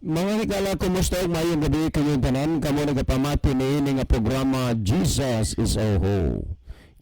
Mga higala, kumusta ang mayong gabi kayong tanan? Kamo nagapamati ni nga programa Jesus is our hope.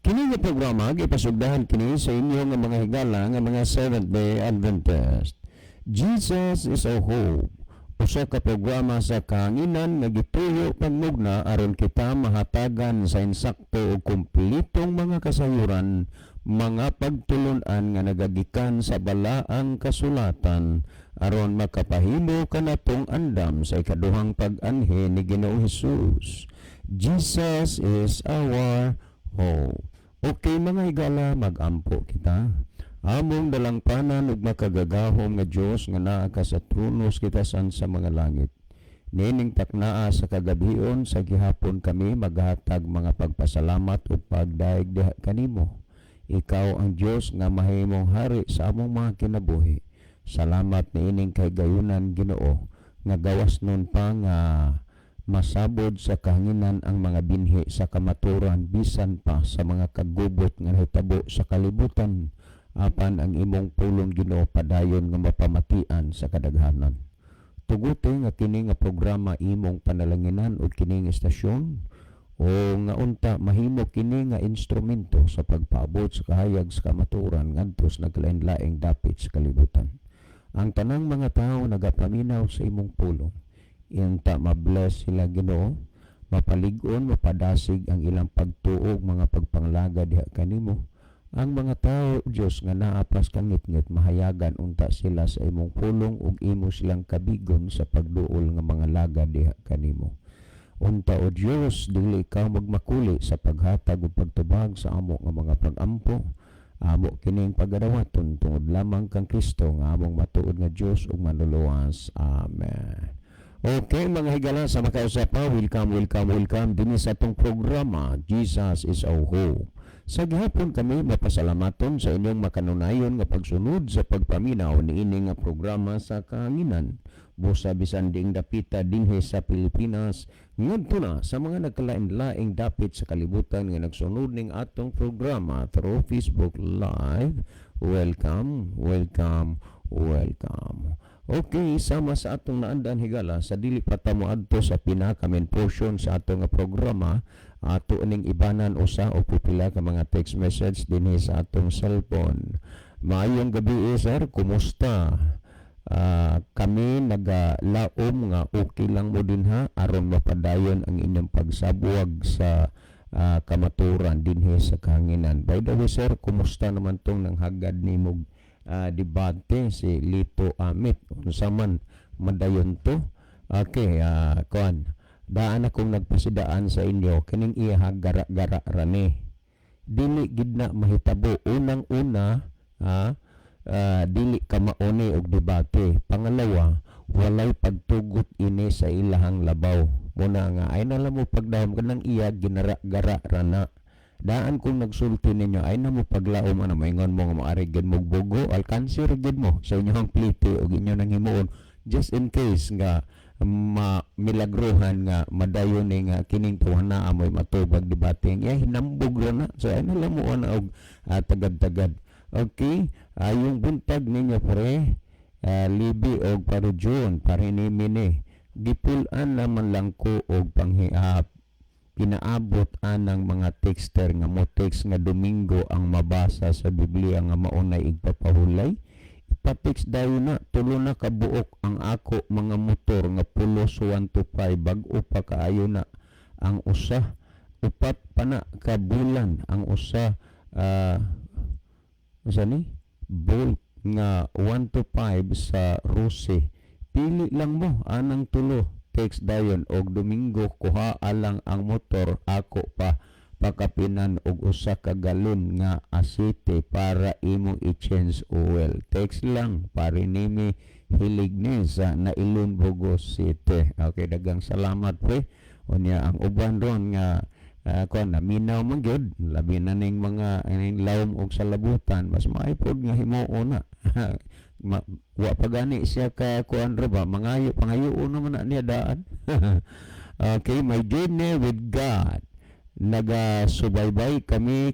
Kini nga programa gipasugdahan kini sa inyo nga mga higala nga mga Seventh-day Adventist. Jesus is our hope. Usa ka programa sa kahanginan nga gituyo pagmugna aron kita mahatagan sa insakto o kumpletong mga kasayuran, mga pagtulon-an nga nagagikan sa balaang kasulatan aron makapahimo kanatong andam sa ikaduhang pag-anhi ni Ginoong Hesus. Jesus is our hope. Okay mga higala, mag-ampo kita. Among dalangpanan ug makagagahom nga Dios nga naa ka sa tronos kita san sa mga langit. Nining taknaa sa kagabion sa gihapon kami maghatag mga pagpasalamat ug pagdaig diha kanimo. Ikaw ang Dios nga mahimong hari sa among mga kinabuhi. Salamat niining kay gayunan Ginoo nga gawas nun pa nga masabod sa kahanginan ang mga binhi sa kamaturan bisan pa sa mga kagubot nga hitabo sa kalibutan apan ang imong pulong Ginoo padayon nga mapamatian sa kadaghanan. Tuguti nga kini nga programa imong panalanginan ug kini nga estasyon o nga unta mahimo kini nga instrumento sa pagpaabot sa kahayag sa kamaturan ngadto sa naglain-laing dapit sa kalibutan. Ang tanang mga tao nagapaminaw sa imong pulong. Iyanta mabless sila Ginoo, mapalig-on, mapadasig ang ilang pagtuog, mga pagpanglaga diha kanimo. Ang mga tao, Diyos, nga naapas kangit-ngit, mahayagan unta sila sa imong pulong ug imo silang kabigon sa pagduol nga mga laga diha kanimo. Unta o Diyos, dili ikaw magmakuli sa paghatag ug pagtubag sa amo nga mga pag-ampo. Amo kining pagadawaton tungod lamang kang Kristo nga among matuod nga Dios ug manluluwas. Amen. Okay mga higala sa makausapaw, welcome din sa atong programa Jesus is our Hope. Sa gihapon kami mapasalamaton sa inyong makanunayon nga pagsunod sa pagpaminaw niini nga programa sa kahanginan. Busa bisan ding dapita dinhi sa Pilipinas ngadto na sa mga nagkalain-laing dapit sa kalibutan nga nagsunod ning atong programa through Facebook Live. Welcome. Okay, sama sa atong naandan higala sa dili pa ta moadto sa pinaka-main portion sa atong programa, ato ning ibanan usa o pipila ka mga text message dinhi sa atong cellphone. Maayong gabi sir, kumusta? Kami nagalaom nga okay lang mo dinha aron mapadayon ang inyong pagsabuwag sa kamaturan dinhi sa kahanginan. By the way sir, kumusta naman tong nanghagad nimog debate si Lito Amit unsa man madayon to? Okay, kuan daan akong nagpasidaan sa inyo kining iya gara-gara rani dili gid na mahitabo unang-una dili ka mauni og debate. Pangalawa, walay pagtugot ini sa ilahang labaw. Muna nga ay nala mo pagdahom kanang iya ginara-gara rana. Daan kung nagsulti ninyo ay na mo paglaom ano maingon mo nga maari gid mo bugo alkansi gid mo sa inyong plite og inyo nang himuon just in case nga milagrohan nga madayon ni nga kining tuwana amoy matubag debate iya hinambog ra na so ay nala mo ana og tagad-tagad. Okay, yung buntag ninyo pre, libi o parudyon, parinimini, gipulan naman lang ko o pinaabot anang mga texter nga mo text nga Domingo ang mabasa sa Biblia nga maunay igpapahulay. Ipatext dayo na, tulo na kabuok ang ako mga motor nga pulos 125 bag-o pa kaayo na ang usa, upat pa na kabulan ang usa, bolt nga 125 sa Rose. Pili lang mo anang tulo text dayon og Domingo kuha alang ang motor ako pa pakapinan og usa ka galon nga asite para imong i-change oil. Text lang parinimi hilig ni sa Nailon Bogos City. Okay, dagang salamat pre. Unya ang uban ron nga kuan na minaw man gyud labi na ning mga lawom og salabutan mas maipod nga himuo na wa pa gani siya ka kuan ra ba pangayo naman na niya daan. Okay, my journey with God nagasubaybay kami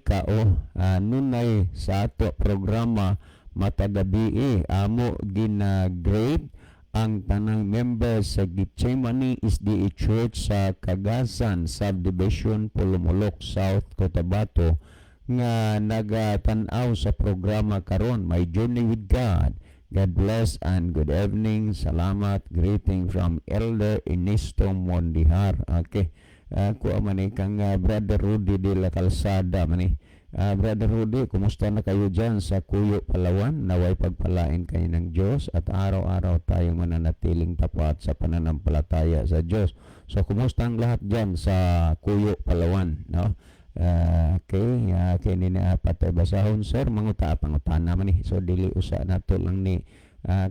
nunay sa ato programa matagabi amo gina-grade ang tanang members sa Gitsemani SDA Church sa Cagasan Subdivision, Pulumulok, South Cotabato nga nagatanaw sa programa karon My Journey with God. God bless and good evening. Salamat. Greeting from Elder Ernesto Mondihar. Okay. Kuha man kang Brother Rudy de la Calzada man Brother Rudy, kumusta na kayo dyan sa Kuyo, Palawan? Naway pagpalain kayo ng Diyos at araw-araw tayong mananatiling tapat sa pananampalataya sa Diyos. So, kumusta ang lahat dyan sa Kuyo, Palawan? No? Okay, kini na patay basahon, sir. Pangutan naman So, dili usa na to lang ni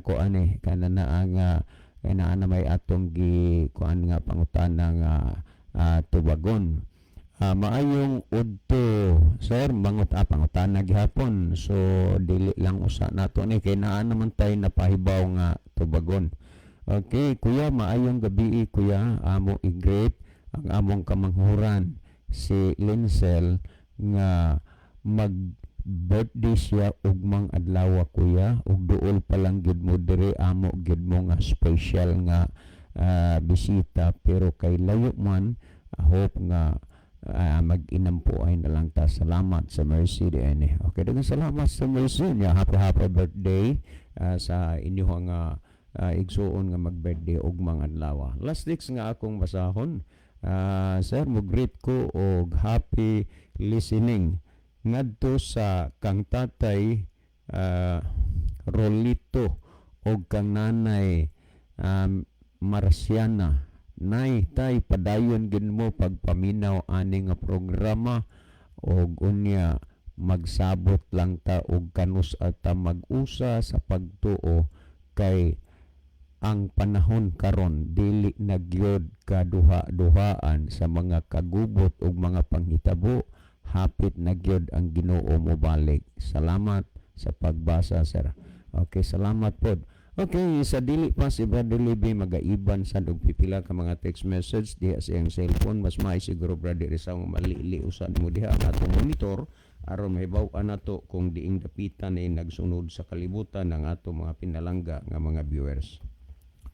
kuan kanana ang kanana may atong kuan nga pangutan ng tubagon. Maayong udto, sir, pangutan na gihapon. So dili lang usa nato ni kay naa naman tay napahibaw nga tubagon. Okay, kuya, maayong gabi kuya. Amo i-greet ang among kamanghuran si Linsel nga mag birthday siya ugmang adlaw kuya, ug duol pa lang gyud mo diri amo gyud mo nga special nga bisita, pero kay layo man, hope nga mag-inam po ay nalang ta. Salamat sa Mercy din. Okay, daghang salamat sa Mercy niya. Happy birthday sa inyong igsuon nga mag-birthday ugmang adlaw. Last weeks nga akong basahon, sir, mo greet ko og happy listening ngadto sa kang tatay Rolito og kang nanay Marciana. Nay, tay, padayon gid mo pagpaminaw ani nga programa og unya magsabot lang ta og kanus ata mag-usa sa pagtuo kay ang panahon karon dili nagyod kaduha-duhaan sa mga kagubot ug mga panghitabo. Hapit nagyod ang Ginoo mo balik. Salamat sa pagbasa, sir. Okay, salamat po. Okay, sa dili pa si Brother Libby magaiban sa pipila ka mga text message diha sa iyang cellphone. Mas maay siguro Brother Isaw malili usan mo diha ang atong monitor aron mahibaw-an nato kung diing dapitan ay nagsunod sa kalibutan ng atong mga pinalangga nga mga viewers.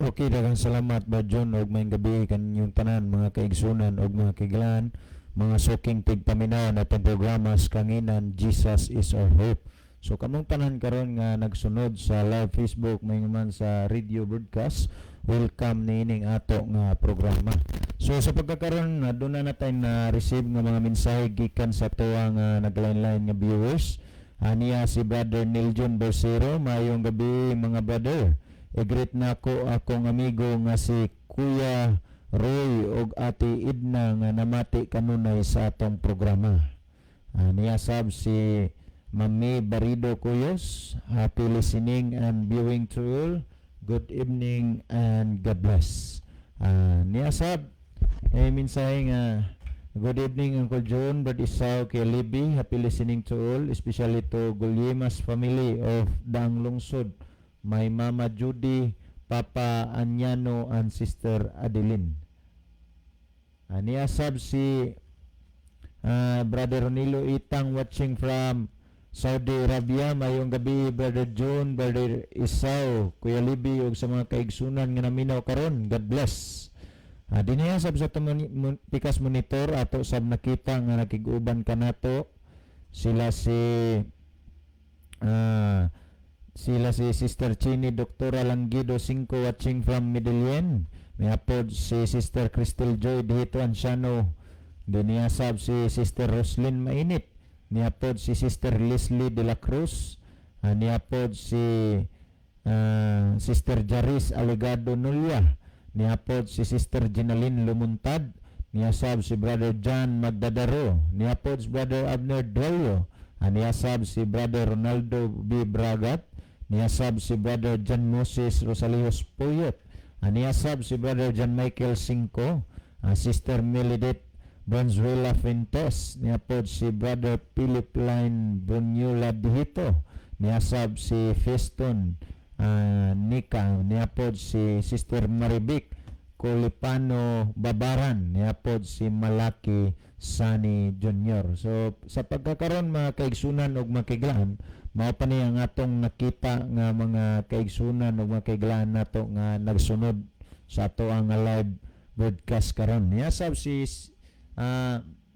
Okay, daghang salamat ba John og may gabi kanyong tanan mga kaigsunan og mga kaigalan, mga suking tigpaminaw na itong programas kanginan Jesus is our hope. So kamong tanan karon nga nagsunod sa live Facebook may man sa radio broadcast, welcome niining ato nga programa. So sa pagkakaroon na doon na natin na receive nga mga mensahe gikan sa tuwa nga nagline-line nga viewers. Aniya si Brother Niljon Bersero, mayong gabi mga brother. I-greet na ko akong amigo nga si Kuya Roy og Ate Idna nga namati kanunay sa atong programa. Aniya sab si Mami Barido Cuyos, happy listening and viewing to all. Good evening and God bless. Niyasab, mensahe nga, good evening Uncle John, Brad Isaw, kay Libby, happy listening to all, especially to Gulyemas family of Daang Lungsod, my Mama Judy, Papa Anyano, and Sister Adeline. Niyasab si Brother Ronilo Itang watching from Saudi Arabia, mayong gabi Brother John, Brother Isaw, Kuya Libby ug sa mga kaigsunan nga naminaw karon. God bless. Dinaya sab sa pikas monitor ato sab nakita nga nakig-uban kanato sila si Sister Chini Doktora Langido 5 watching from Medellin. May apod si Sister Crystal Joy dito Anciano. Dinaya sab si Sister Roslyn Mainit. Niapod si Sister Leslie de la Cruz, niapod si Sister Jaris Alegado Nulia, niapod si Sister Ginaline Lumuntad, niasab si Brother John Magdadaro, niapod si Brother Abner Delio, niasab si Brother Ronaldo B. Bragat, niasab si Brother John Moses Rosalihos Puyot, niasab si Brother John Michael Cinco, Sister Melidette Bonzuela Fintes, niapod si Brother Philip Line Bunyula Dihito, niasab si Feston Nika, niapod si Sister Maribik Colipano Babaran, niapod si Malaki Sani Jr. So sa pagkakaroon mga kaigsunan og makiglaan, mao pa ni ang atong nakita nga mga kaigsunan og mga kaiglaan nato nga nagsunod sa ato ang live broadcast karon. Niasab si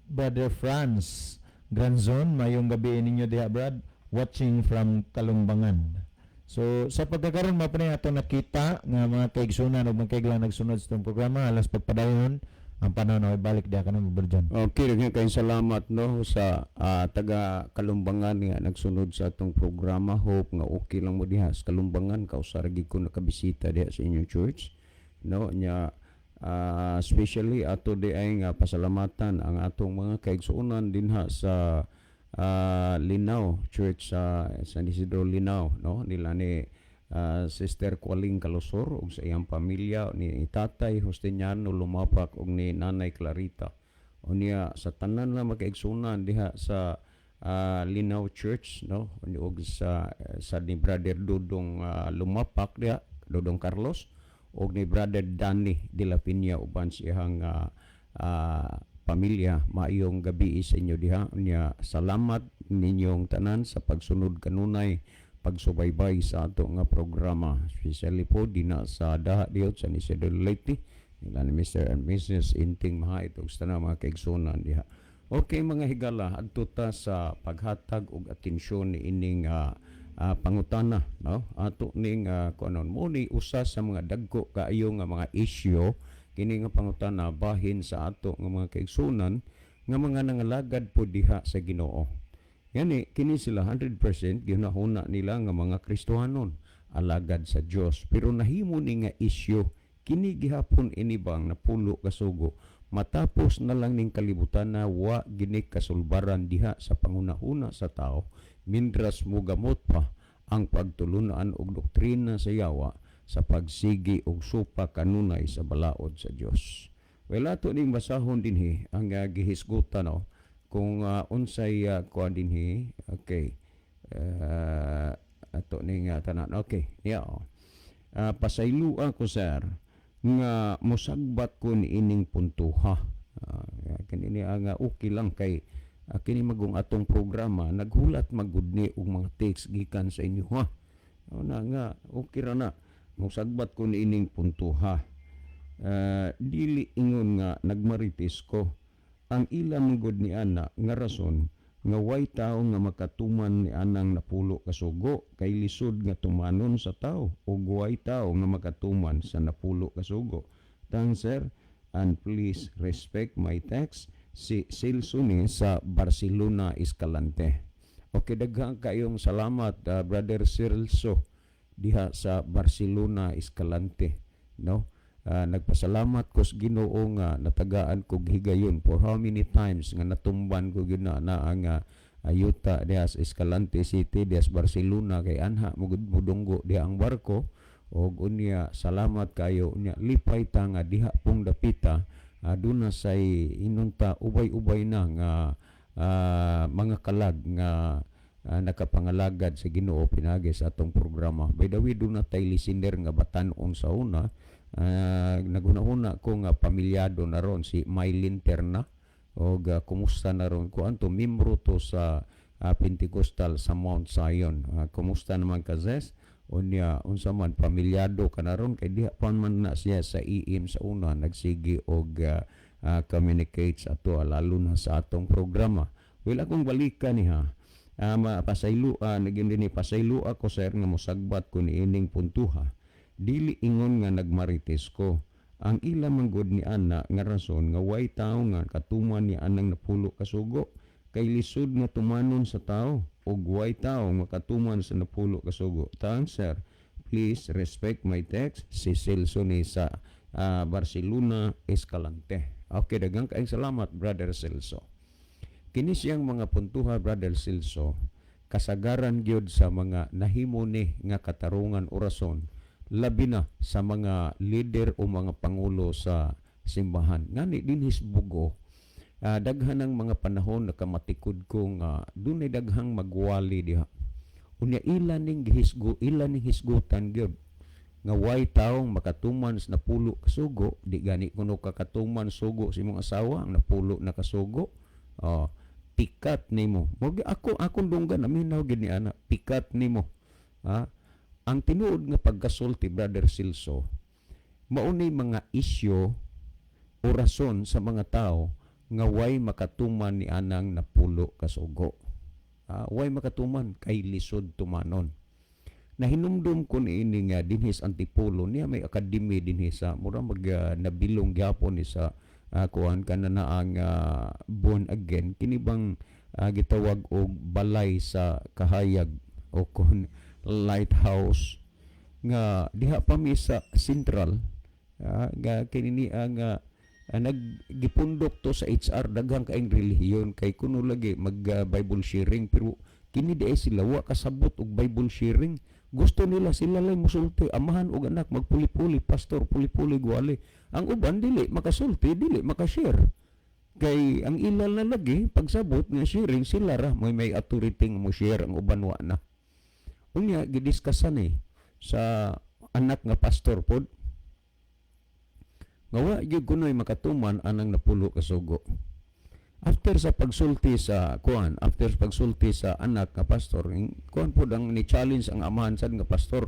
Brother Franz Granzon, mayong gabi ninyo diha Brad, watching from Kalumbangan. So sa pagkakaroon mo pa rin ito nakita nga mga kaigsunan o mga kaiglang nagsunod sa itong programa, alas pagpadayon ang panahon na ibalik diha ka na Brother John. Okay, kayong salamat no sa taga Kalumbangan nga nagsunod sa itong programa. Hope nga okay lang mo diha sa Kalumbangan, kausaragi ko nakabisita diha sa inyong church no nya. Especially ato di ay nga pasalamatan ang atong mga kaigsuonan dinha sa Linao Church sa San Isidro Linao no nila ni Sister Kualing Kalosor ug sa iyang pamilya ni Tatay Justiniano Lumapak ug ni Nanay Clarita. Unya sa tanan na makaigsunan diha sa Linaw Church, no, ug sa ni Brother Dudong Lumapak diha, Dudong Carlos, ug ni Brother Danny de la Piña uban siyang pamilya. Maayong gabi sa inyo diha. Unya salamat ninyong tanan sa pagsunod kanunay pagsubaybay sa ato nga programa, especially po dina sa daha diot sa Isidro Leyte nila ni Mr. and Mrs. Inting Mahait ug sa mga kaigsunan diha. Okay mga higala, adto ta sa paghatag og atensyon ni ining pangutana, no? Ato ning kuanon mo ni usa sa mga dagko kaayo nga mga issue kini nga pangutana bahin sa ato nga mga kaigsunan nga mga nangalagad po diha sa Ginoo. Yani kini sila 100% ginahuna nila nga mga Kristohanon, alagad sa Dios, pero nahimo ni nga issue kini gihapon inibang napulo ka sugo matapos na lang ning kalibutan na wa gini kasulbaran diha sa pangunahuna sa tao, mindras mogamot pa ang pagtulunan og doktrina sa yawa sa pagsigi og supa kanunay sa balaod sa Dios. Well, ato ning basahon dinhi ang gihisgutan, no, kung unsay kuan dinhi. Okay, ato ning tanan. Okay, yeah. Pasaylua ko sir nga mosagbat ko ni ining puntuha. Kini ang okay lang kay kini magong atong programa naghulat magudni og mga text gikan sa inyo ha. Na nga okay ra na mosagbat ko ni ining puntuha. Dili ingon nga nagmarites ko. Ang ilang gud ni ana nga rason nga way tao nga makatuman ni anang napulo ka sugo kay lisod nga tumanon sa tao, o way tao nga makatuman sa napulo ka sugo. Tang sir, and please respect my text, si Celso ni sa Barcelona Escalante. Okay, daghang kayong salamat Brother Celso diha sa Barcelona Escalante, no? Nagpasalamat ko sa Ginoo nga natagaan ko higayon for how many times nga natumban ko gyud na ang ayuta diha sa Escalante City diha sa Barcelona kay anha mudunggo diha ang barko. Og unya salamat kayo unya lipay ta nga diha pong dapita aduna say inunta ubay-ubay na nga mga kalag nga nakapangalagad sa Ginoo pinagi sa atong programa. By the way, doon na tayo listener nga batan-on sa una. Naguna-una ko nga pamilyado na ron si Mylene Terna o kumusta na ron ko anto membro to sa Pentecostal sa Mount Zion. Kumusta naman ka Zes? Unya unsa man pamilyado ka na ron kay diha pa man na siya sa IIM sa una nagsigi og communicate sa ato lalo na sa atong programa. Well, akong balikan niha pasaylo naging dinhi pasaylo ako sir nga mosagbat ko ni ining puntuha. Dili ingon nga nagmarites ko. Ang ila manggod ni ana nga rason nga way tao nga katuman ni anang napulo ka sugo kay lisod nga tumanon sa tao, ug way tao nga katuman sa napulo ka sugo. Tang sir, please respect my text, si Celso ni sa Barcelona Escalante. Okay, daghang kaayong salamat Brother Celso. Kini siyang mga puntuha Brother Celso kasagaran gyud sa mga nahimo ni nga katarungan o rason, labi na sa mga leader o mga pangulo sa simbahan. Ngani dinhis bugo, daghan ng mga panahon nakamatikod ko nga dunay daghang magwali diha. Unya ilan ning hisgutan gyud nga way taong makatuman sa napulo ka sugo, di gani kuno kakatuman sugo si imong asawa ang napulo na kasugo. Pikat nimo. Akong dunggan aminaw gid ni ana, pikat nimo. Ang tinuod nga pagkasulti Brother Celso, maunay mga isyo o rason sa mga tao nga way makatuman ni anang napulo ka sugo. Way makatuman kay lisod tumanon. Nahinumdum ko niini nga dinhis Antipolo niya may akademi dinhis sa mura nabilong gyapon ni sa kuan kanana ang born again kini bang gitawag og balay sa kahayag o kon lighthouse nga diha pa mi sa Central nga kini ang naggipundok to sa HR daghang kaayong relihiyon kay kuno lagi mag Bible sharing pero kini di ay sila wa kasabot og Bible sharing. Gusto nila sila lay musulti amahan og anak magpuli-puli pastor puli-puli gwali. Ang uban dili makasulti dili makashare. Kay ang ilal na lagi pagsabot nga sharing sila ra may authority nga mo share ang uban wa na. Unya gidiskussan sa anak nga pastor pod nga wa gyud kunoy makatuman anang napulo ka sugo. After sa pagsulti sa kuan, after sa pagsulti sa anak nga pastor, kuan pod ang ni challenge ang amahan sad nga pastor.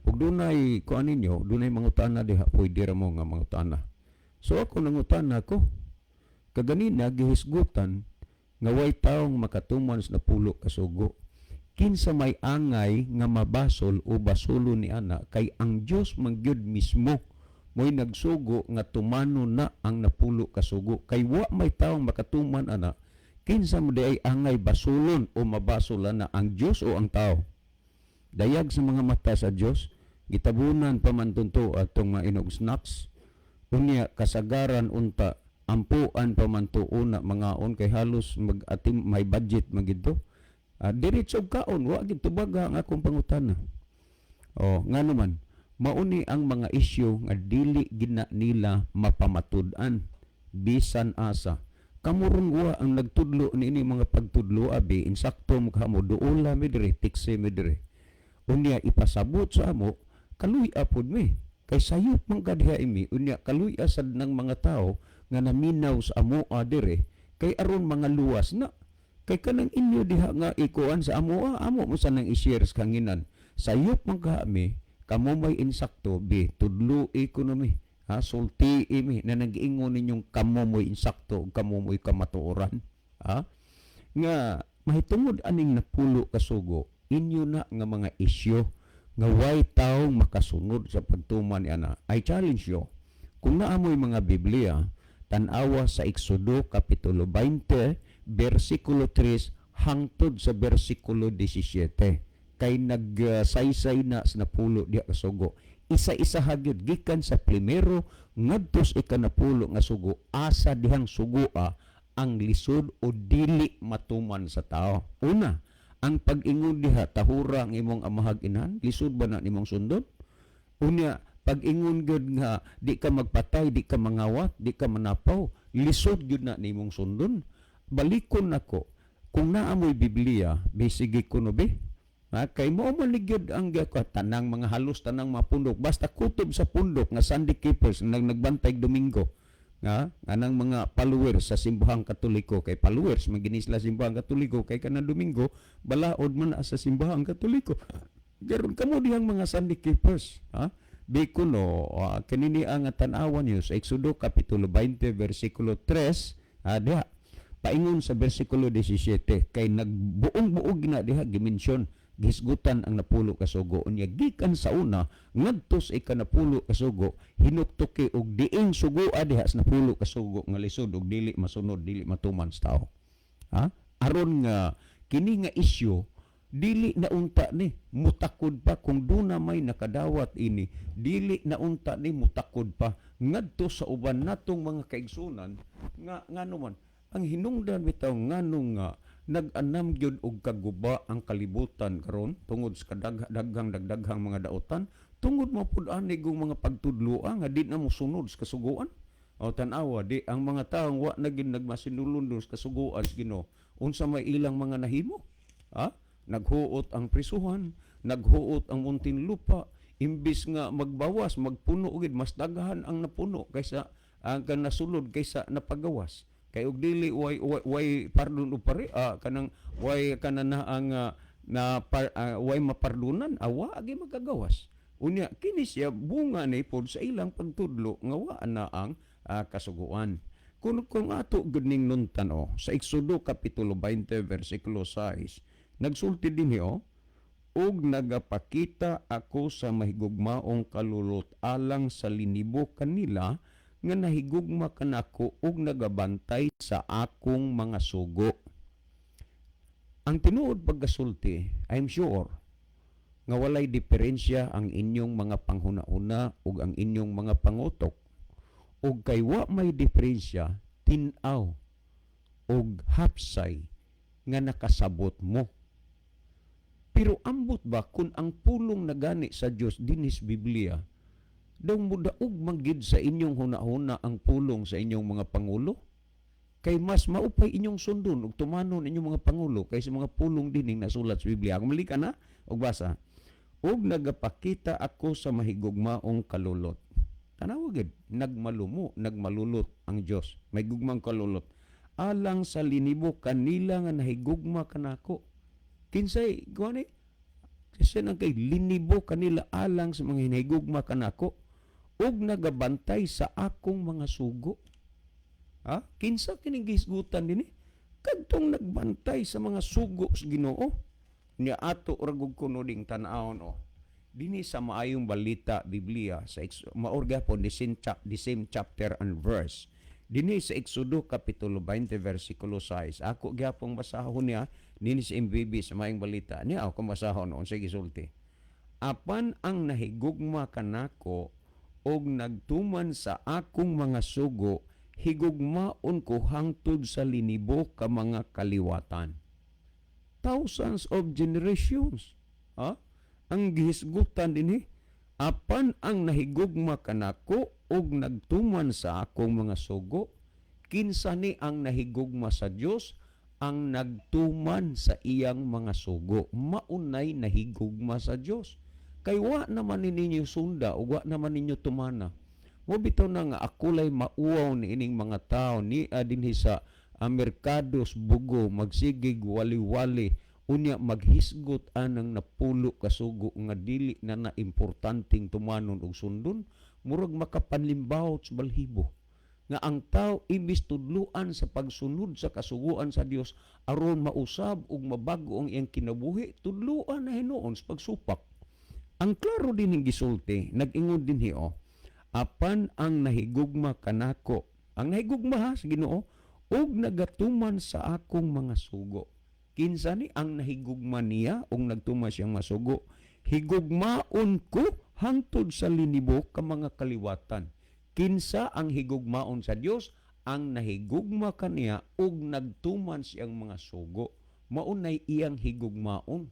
Ug dunay kuan ninyo, dunay mangutana diha pwede ra mo nga mangutana. So ako nangutana ko. Kaganina gihisgutan nga way taong makatuman sa napulo ka sugo. Kinsa may angay nga mabasol o basolo ni ana kay ang Dios mangyud mismo mo'y nagsugo nga tumano na ang napulo ka sugo. Kay wa may taong makatuman ana kinsa mo di ay angay basulon o mabasolan na ang Dios o ang tao. Dayag sa mga mata sa Dios gitabunan pa man tunto atong mga inog snacks unya kasagaran unta ampuan pa man tuuna mangaon kay halos mag-atim may budget magidto. Diretso kaon wa gid tubaga ang akong pangutana. Nga naman mauni ang mga isyu nga dili gina nila mapamatud-an bisan asa. Kamurong wa ang nagtudlo niini mga pagtudlo abi insakto mo duola mi dire tikse mi dire. Unya ipasabot sa amo kaluy apod mi kay sayop man kadhiha imi unya kaluy asad ng mga tao nga naminaw sa amoa dire kay aron mga luwas na kay kanang inyo diha nga ikuan sa amoa amo mo sa nang i-share sa kanginan sayop man kami kamo may insakto bi tudlo economy sulti imi na nag-ingon ninyong kamo mo'y insakto kamo mo'y kamatuoran nga mahitungod aning napulo kasugo inyo na nga mga isyu nga way taong makasunod sa pagtuman ni ana. I challenge you kung naamoy mga Biblia tanawa sa Exodo Kapitulo 20, versikulo 3 hangtod sa versikulo 17. Kay nagsaysay na sa napulo diha ka sugo. Isa-isa hagyod gikan sa primero ngadtos ikanapulo nga sugo asa dihang sugoa ang lisod o dili matuman sa tao. Una, ang pag-ingon diha tahura ang imong amahag inan, lisod ba na nimong sundot? Unya, pag-ingon gyud nga di ka magpatay, di ka mangawat, di ka manapaw, lisod gyud na nimong sundon. Balikon nako kung naamoy Biblia, bisigi kuno be. Kay mo maligid ang tanang mga halos tanang mga pundok basta kutob sa pundok nga Sunday keepers nagbantay Domingo. Anang mga followers sa simbahang Katoliko kay followers maginis la simbahang Katoliko kay kanang Domingo balaod man sa simbahang Katoliko. Garon kamo dihang mga Sunday keepers, Bikuno, kanini ang tanawan niyo sa Exodo Kapitulo 20, versikulo 3, diha, paingon sa versikulo 17, kay nagbuong-buog na diha, gimensyon, gisgutan ang napulo kasugo. Unya, gikan sa una, ngadtos ikanapulo kasugo, hinuktuki og diing sugo diha sa napulo kasugo, nga lisod og dili masunod, dili matuman sa tao. Aron nga, kini nga isyu, dili na unta ni mutakod pa kung duna may nakadawat ini dili na unta ni mutakod pa ngadto sa uban natong mga kaigsunan nga naman ang hinungdan bitaw nganong nga nag-anam gyud og kaguba ang kalibutan karon tungod sa dagdaghang mga daotan tungod mo pud ani gong mga pagtudloa nga di na mo sunod sa kasuguan tan-awa di ang mga tawo wa na gid nagmasinulon sa kasuguan sa Ginoo unsa may ilang mga nahimo naghuot ang prisuhan, naghuot ang muntinlupa, imbis nga magbawas, magpuno ugid mas daghan ang napuno kaysa ang nasulod kaysa napagawas. Kay og dili way pardon og pare kanang way kanana ang way mapardunan awa agi magagawas. Unya kini siya bunga ni pod sa ilang pagtudlo nga wa na ang kasuguan. Kung ato gudning nuntan sa Exodo Kapitulo 20 versikulo 6 nagsulti din og nagapakita ako sa mahigugmaong kalulot alang sa linibo kanila nga nahigugma kanako og nagabantay sa akong mga sugo. Ang tinuod pagkasulti, I'm sure nga walay diferensya ang inyong mga panghuna-una ug ang inyong mga pangutok. Ug kay wa may diferensya, tin-aw ug hapsay nga nakasabot mo. Pero ambot ba kung ang pulong na gani sa Dios dinis Biblia, daw mudaog magid sa inyong huna-huna ang pulong sa inyong mga pangulo? Kay mas maupay inyong sundon ug tumanon inyong mga pangulo kaysa mga pulong dining nasulat sa Biblia. Kung mali ka na, og basa. Og nagapakita ako sa mahigugmaong kalulot. Tanawa gid, nagmalulot ang Dios. May gugmang kalulot. Alang sa linibo kanila nga nahigugma kanako. Kinsay gani? Kasi nang kay linibo kanila alang sa mga hinahigugma kanako og nagabantay sa akong mga sugo. Ha? Kinsa kining gisgutan dinhi? Kadtong nagbantay sa mga sugo sa Ginoo. Nya ato ragog kuno ding tan-awon dinhi sa maayong balita Biblia sa maorga po the same chapter and verse. Dinhi sa Exodo kapitulo 20 versikulo 6. Ako gyapong basahon niya dinhi sa MBB sa maayong balita. Niya ako basahon unsay gisulti. Apan ang nahigugma kanako og nagtuman sa akong mga sugo, higugmaon ko hangtod sa linibo ka mga kaliwatan. Thousands of generations. Ha? Ang gihisgutan dinhi, apan ang nahigugma kanako og nagtuman sa akong mga sugo, kinsa ni ang nahigugma sa Dios, ang nagtuman sa iyang mga sugo. Maunay nahigugma sa Dios. Kay wa naman ninyo sunda o wa naman ninyo tumana. Mo bitaw na nga akulay mauwaw ni ining mga tao ni dinhi sa merkados bugo magsigig wali-wali unya maghisgot anang napulo kasugo nga dili na importanteng tumanon og sundon murag makapanlimbawot sa balhibo nga ang tao imbis tudluan sa pagsunod sa kasuguan sa Dios aron mausab ug mabago ang iyang kinabuhi tudluan na hinuon sa pagsupak. Ang klaro din ng gisulti nag-ingon dinhi apan ang nahigugma kanako, ang nahigugma ha sa Ginoo og nagatuman sa akong mga sugo. Kinsa ni ang nahigugma niya og nagtuman siyang masugo? Higugmaon ko hangtod sa linibo ka mga kaliwatan. Kinsa ang higugmaon sa Dios? Ang nahigugma kaniya og nagtuman siyang mga sugo. Maunay iyang higugmaon.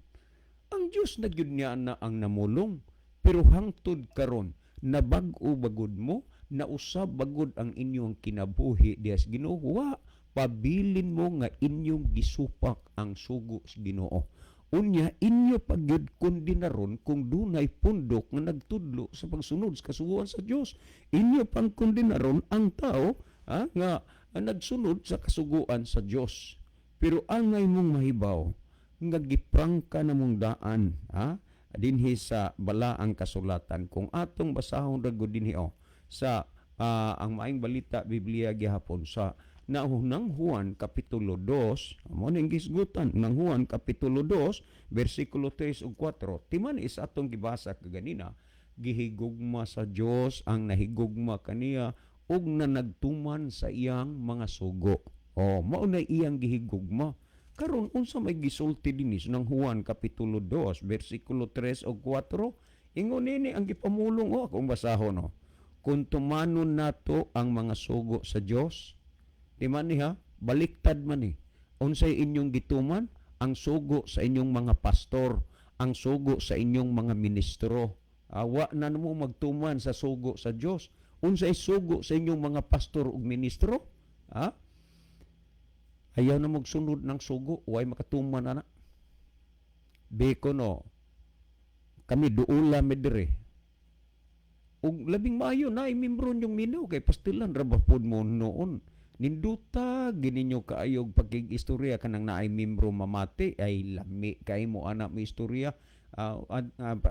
Ang Dios na gyud niya na ang namulong, pero hangtod karon nabag-o bagod mo, nausab bagod ang inyong kinabuhi diyas Ginoo, pabilin mo nga inyong gisupak ang sugo sa Ginoo. Unya, inyo pagyud kondinaron kung dunay pundok nga nagtudlo sa pagsunod sa kasuguan sa Dios. Inyo pang kondinaron ang tao nga nagsunod sa kasuguan sa Dios. Pero angay mong mahibaw, nga giprangka na mong daan, dinhi sa balaang kasulatan kung atong basahon ragod dinhi sa ang maayong balita Biblia gihapon sa nang Juan kapitulo 2 mo ning gisgutan nang Juan kapitulo 2 bersikulo 3 ug 4 timan is atong gibasa kaganina gihigugma sa Dios ang nahigugma kaniya ug nanagtuman sa iyang mga sugo mao na iyang gihigugma. Karon unsa may gisulti dinhi nang Juan kapitulo 2 bersikulo 3 ug 4 ingon nini ang gipamulong akong basahon kung tumanon nato ang mga sugo sa Dios di man niha baliktad man ni unsay inyong gituman ang sugo sa inyong mga pastor ang sugo sa inyong mga ministro wa na mo magtuman sa sugo sa Dios unsay sugo sa inyong mga pastor ug ministro ayaw na magsunod ng sugo, huwag makatuman na. Beko no, kami duula medre. Ug labing maayo na imimbron yung minaw kay pastilan rabapod mo noon. Ninduta gininyo kaayog pagkig-istorya kanang naay membro mamati ay lami kay mo anak mo istorya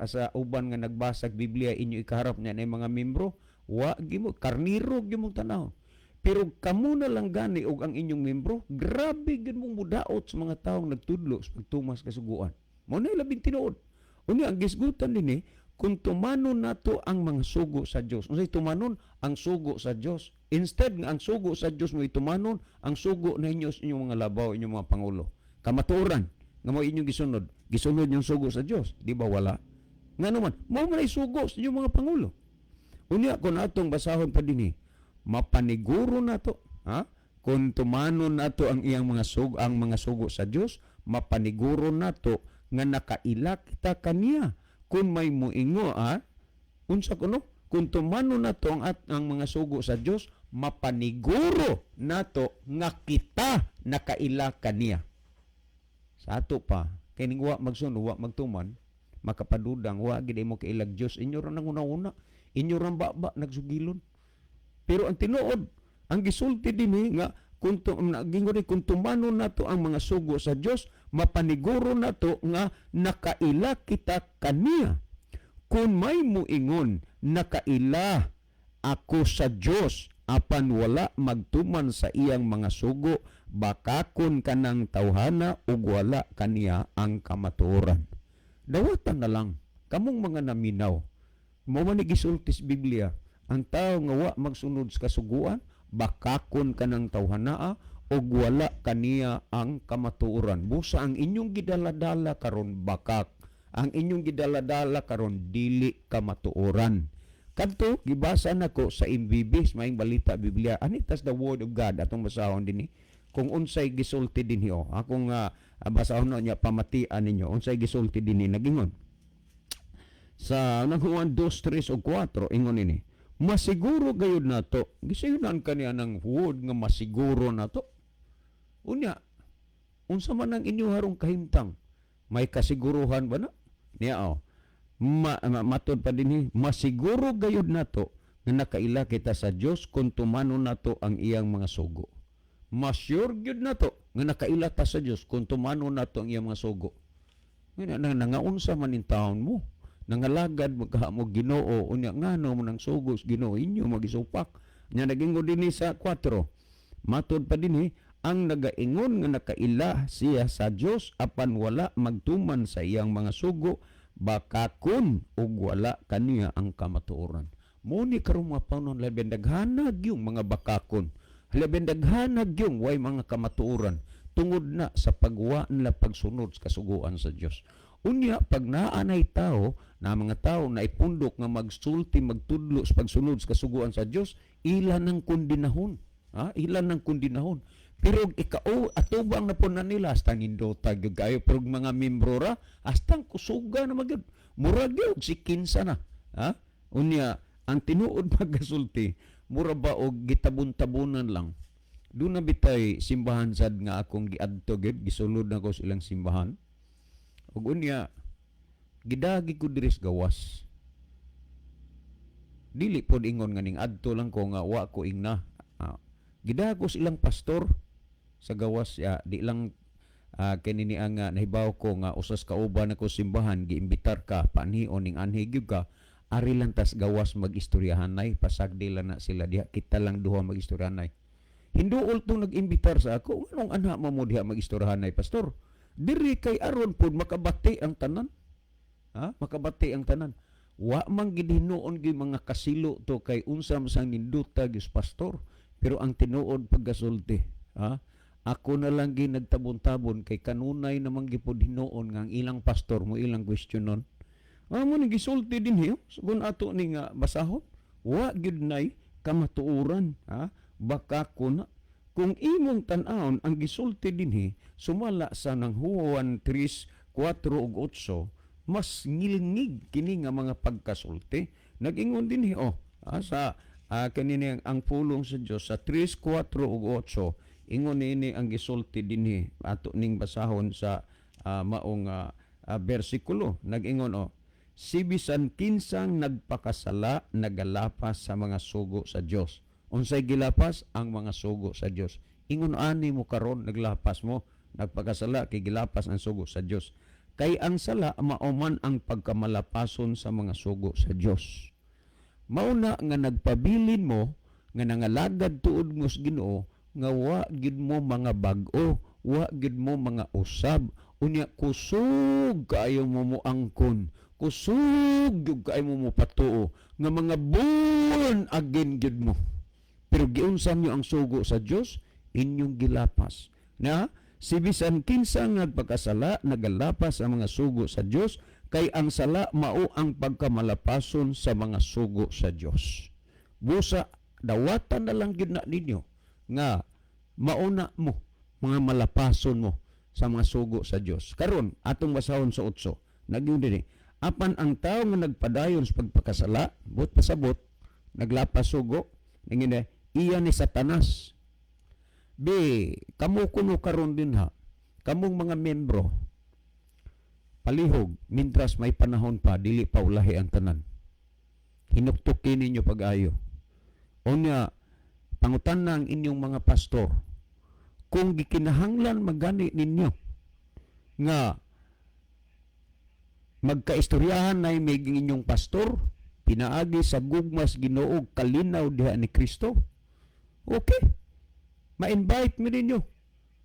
sa uban nga nagbasag Biblia inyo ikaharap niya na mga membro wa gimo karniro gimo tanaw. Pero kamo na lang gani og ang inyong membro, grabe gid mong mudaot sa mga taong nagtudlo sa pagtumas kasuguan. Mao na labing tinuod. Unya ang gisgutan dinhi kung tumanon nato ang mga sugo sa Dios. Unsay tumanon ang sugo sa Dios? Instead nga ang sugo sa Dios mo itumanon, ang sugo na inyo sa inyong mga labaw, inyong mga pangulo. Kamatuoran nga mo inyong gisunod. Gisunod yung sugo sa Dios, di ba wala? Nga naman, mao man ay sugo sa inyong mga pangulo. Unya kung atong basahon pa dinhi, mapaniguro nato kung tumanon nato ang iyang mga sugo sa Dios mapaniguro nato nga nakaila kita kaniya kung may muingo unsa kuno kung tumanon nato ang mga sugo sa Dios mapaniguro nato nga kita nakaila kaniya. Sa ato pa, kay ning wa magsuno, wa magtuman, makapadudang, wa gid mo kailag Dios, inyo ra nang una-una, inyo ra baba nagsugilon. Pero ang tinuod, ang gisulti dinhi nga kung tumano nato ang mga sugo sa Dios, mapaniguro nato nga nakaila kita kaniya. Kung may muingon nakaila ako sa Dios, apan wala magtuman sa iyang mga sugo, bakakon kanang tawhana ug wala kaniya ang kamatuoran. Dawatan na lang kamong mga naminaw. Mao man gisulti sa Biblia, ang tao nga wa magsunod sa kasuguan, bakakon kanang tawhana ug wala kaniya ang kamatuoran. Busa ang inyong gidaladala karon bakak, ang inyong gidaladala karon dili kamatuoran. Kadto gibasa nako sa MBB, maing balita Biblia, anitas the word of God atong basahon dinhi. Kung unsay gisulti dinhi akong basahon niya pamatian ninyo unsay gisulti dinhi nagingon. Sa Juan 2:3 ug 4 ingon ini, masiguro gayud nato, gisayunan kaniya ng word nga masiguro nato. Unya, unsa man ang inyo harong kahimtang, may kasiguruhan ba na? Niya matod pa dinhi, masiguro gayud nato nga nakaila kita sa Dios kung tumano nato ang iyang mga sugo. Masyur gyud nato nga nakaila ta sa Dios kung tumano nato ang iyang mga sugo. Nangaunsa man in taon mo, nangalagad mo Ginoo, unya ngano mo nang sugo Ginoo inyo magisupak. Nya nagingon dinhi sa 4. Matod pa dinhi, ang nagaingon nga nakaila siya sa Dios apan wala magtuman sa iyang mga sugo, bakakon ug wala kaniya ang kamatuoran. Muni karong mga paunon labi daghanag yung mga bakakon, labi daghanag yung way mga kamatuoran tungod na sa pagwa nila pagsunod sa kasuguan sa Dios. Unya pag naanay tao na mga tao na ipundok nga magsulti magtudlo sa pagsunod sa kasuguan sa Dios, ilan ng kondinahon. Ilan ng kondinahon. Pero atubang na po na nila astang indota gyud kayo pero mga membro ra astang kusuga na magyud murag gyud si kinsa na unya ang tinuod magasulti mura ba og gitabon-tabonan lang do na bitay simbahan sad nga akong giadto gyud gisulod na ko sa ilang simbahan ug unya gidagi ko diri sa gawas dili pod ingon nga ning adto lang ko nga wa ko ingna gidagi ko sa ilang pastor sa gawas di lang kanini ang nahibaw ko nga usas kauban ako simbahan giimbitar ka panhion ning anhi gyud ka ari lang tas gawas magistoryahanay pasagdi lang na sila diha kita lang duha magistoryahanay hinduol tong nag-imbitar sa ako anong anha mo diha magistoryahanay pastor diri kay aron pud makabati ang tanan makabati ang tanan wa man gid hinuon gyud mga kasilo to kay unsa man sang ninduta gyud pastor pero ang tinuod pagkasulti ako na lang ginagtabon-tabon kay kanunay namang gipod hinuon nga ang ilang pastor mo ilang questionon. Mo ni gisulti dinhi kun ato ni nga basahon. Wa gyud nay kamatuoran baka kuna kung imong tan-awon ang gisulti dinhi sumala sa nang Juan 3:4 ug 8 mas ngilngig kini nga mga pagkasulti. Nag-ingon dinhi sa kanini ang pulong sa Dios sa 3:4 ug 8 ingon ini ang gisulti dinhi ato ning basahon sa maong bersikulo nag-ingon si bisan kinsang nagpakasala nagalapas sa mga sugo sa Dios. Unsay gilapas ang mga sugo sa Dios. Ingon ani mo karon naglapas mo nagpakasala kay gilapas ang sugo sa Dios. Kay ang sala mauman ang pagkamalapason sa mga sugo sa Dios. Mauna nga nagpabilin mo nga nangalagad tuod mo sa Ginoo nga wa gid mo mga bag-o, wa gid mo mga usab, unya kusog kaayo mo moangkon, kusog gyud kaayo mo patuo nga mga born again gid mo. Pero giunsan niyo ang sugo sa Dios, inyong gilapas. Na si bisan kinsa nagpakasala nagalapas ang mga sugo sa Dios, kay ang sala mao ang pagkamalapason sa mga sugo sa Dios. Busa dawatan na lang gid na ninyo nga mauna mo mga malapason mo sa mga sugo sa Dios. Karon atong basahon sa 8. Nagyud dinhi apan ang tawo nga nagpadayon sa pagpakasala but pasabot naglapas sugo ngini iya ni Satanas. Bi, kamo kuno karon din ha. Kamong mga membro, palihog, mintras may panahon pa, dili pa ulahi ang tanan. Hinuktukin ninyo pag-ayo. Unya, pangutan na ang inyong mga pastor, kung gikinahanglan magani ninyo, nga magkaistoryahan na may inyong pastor, pinaagi sa gugmas Ginoo kalinaw diha ni Kristo, okay, ma-invite mo ninyo.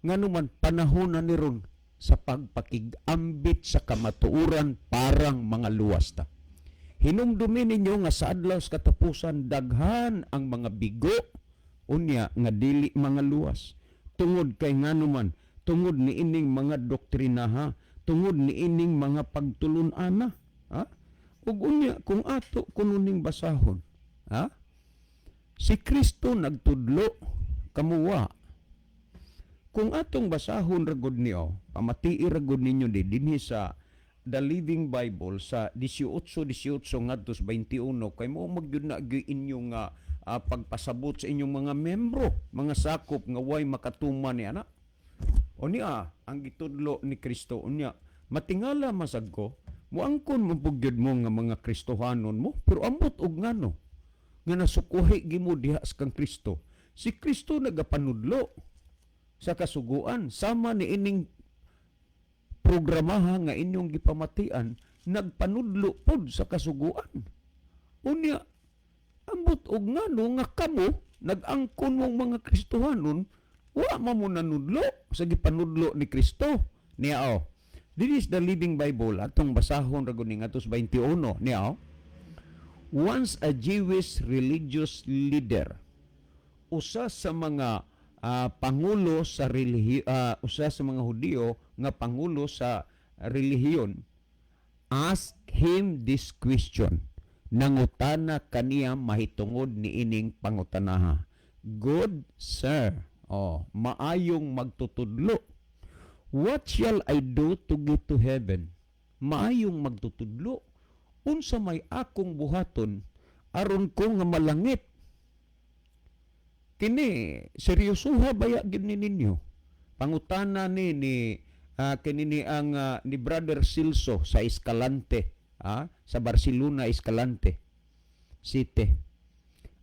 Nga naman, panahon na niron sa pagpakigambit sa kamatuuran parang mga luwas ta. Hinumdumin ninyo nga sa adlaw sa katapusan daghan ang mga bigo, unya nga dili mga luwas. Tungod kay nga naman, tungod ni ining mga doktrina ha, tungod ni ining mga pagtulun-ana. Ha? Ug unya, kung ato kununing basahon, ha? Si Kristo nagtudlo, kamuwa. Kung atong basahon ragod niyo, pamatii ragod ninyo dinhi sa The Living Bible sa 18:18 ngadto 21 kay mo magyud na inyong pagpasabot sa inyong mga membro, mga sakop nga way makatuman ni ana. O niya, ang gitudlo ni Kristo unya, matingala masag ko, muangkon mabugyod mo nga mga Kristohanon mo, pero ambot og ngano nga nasukuhi gimo diha sa kang Kristo. Si Kristo nagapanudlo sa kasuguan, sama ni ining programaha nga inyong gipamatian, nagpanudlo pod sa kasuguan. Unya, ambot og ngano nga kamo nag-angkon mong mga Kristohanon, wa mo nanudlo sa gipanudlo ni Kristo. Niya this is the Living Bible, atong basahon ragod ni ngadto 21. Niya once a Jewish religious leader, usa sa mga pangulo sa usa sa mga Hudiyo nga pangulo sa relihiyon, ask him this question. Nangutana kaniya mahitungod ni ining pangutanaha. Good sir, maayong magtutudlo. What shall I do to get to heaven? Maayong magtutudlo. Unsa may akong buhaton aron ko nga malangit? Kini seryosoha baya gid ninyo. Pangutana ni kinini ang ni Brother Silso sa Escalante, sa Barcelona Escalante City.